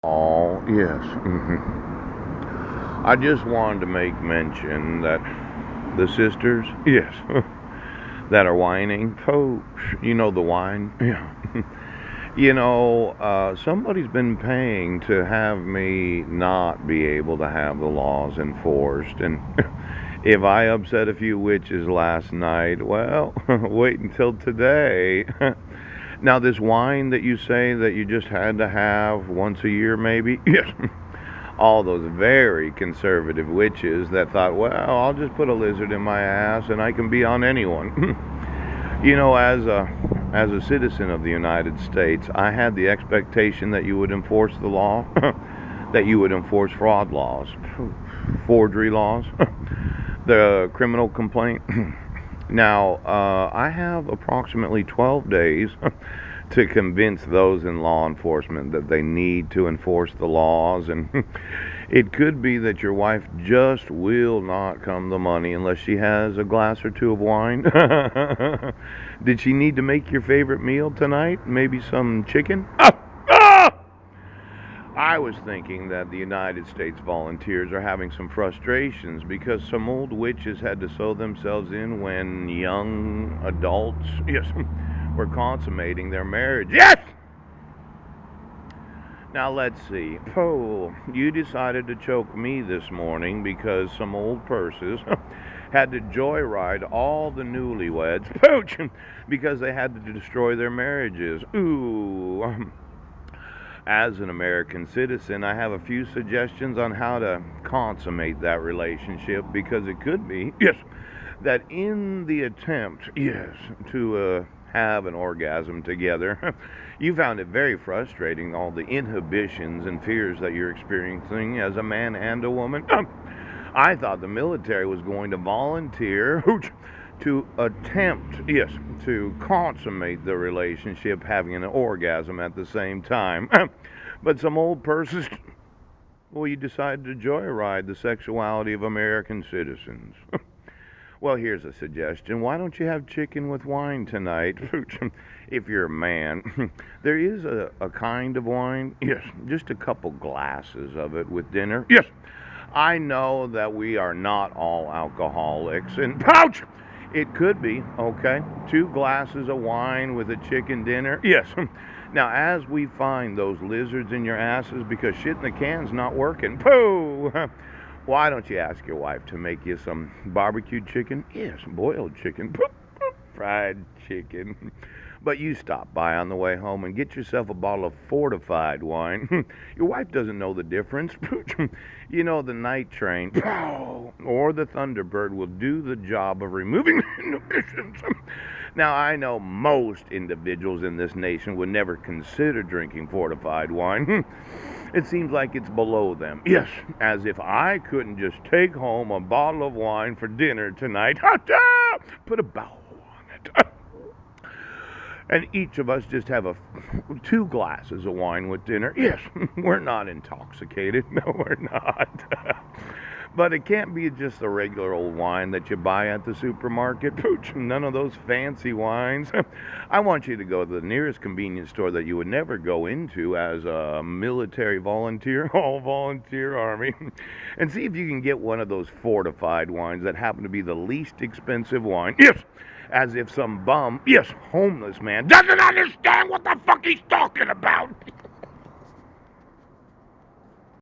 Oh, yes. I just wanted to make mention that the sisters, yes, that are whining, folks, you know the wine? Yeah. Somebody's been paying to have me not be able to have the laws enforced. And if I upset a few witches last night, well, wait until today. Now, this wine that you say that you just had to have once a year, maybe? Yes. All those very conservative witches that thought, well, I'll just put a lizard in my ass and I can be on anyone. as a citizen of the United States, I had the expectation that you would enforce the law, that you would enforce fraud laws, forgery laws, the criminal complaint. Now, I have approximately 12 days to convince those in law enforcement that they need to enforce the laws. And it could be that your wife just will not come the money unless she has a glass or two of wine. Did she need to make your favorite meal tonight? Maybe some chicken? I was thinking that the United States volunteers are having some frustrations because some old witches had to sew themselves in when young adults, yes, were consummating their marriage. Yes! Now let's see. Oh, you decided to choke me this morning because some old purses had to joyride all the newlyweds, pooch, because they had to destroy their marriages. Ooh. As an American citizen, I have a few suggestions on how to consummate that relationship because it could be, yes, that in the attempt, yes, to have an orgasm together, you found it very frustrating, all the inhibitions and fears that you're experiencing as a man and a woman. I thought the military was going to volunteer to attempt, yes, to consummate the relationship, having an orgasm at the same time. But some old persons, well, you decided to joyride the sexuality of American citizens. Well, here's a suggestion. Why don't you have chicken with wine tonight? If you're a man, there is a kind of wine. Yes, just a couple glasses of it with dinner. Yes, I know that we are not all alcoholics. And pouch! It could be, okay? Two glasses of wine with a chicken dinner. Yes. Now, as we find those lizards in your asses because shit in the can's not working, pooh! Why don't you ask your wife to make you some barbecued chicken? Yes, boiled chicken, fried chicken. But you stop by on the way home and get yourself a bottle of fortified wine. Your wife doesn't know the difference. You know, the night train or the Thunderbird will do the job of removing inhibitions. Now, I know most individuals in this nation would never consider drinking fortified wine. It seems like it's below them. Yes, as if I couldn't just take home a bottle of wine for dinner tonight. Put a bow on it. And each of us just have two glasses of wine with dinner. Yes, we're not intoxicated. No, we're not. But it can't be just the regular old wine that you buy at the supermarket. Pooch, none of those fancy wines. I want you to go to the nearest convenience store that you would never go into as a military volunteer, all volunteer army, and see if you can get one of those fortified wines that happen to be the least expensive wine. Yes, as if some bum, yes, homeless man, doesn't understand what the fuck he's talking about.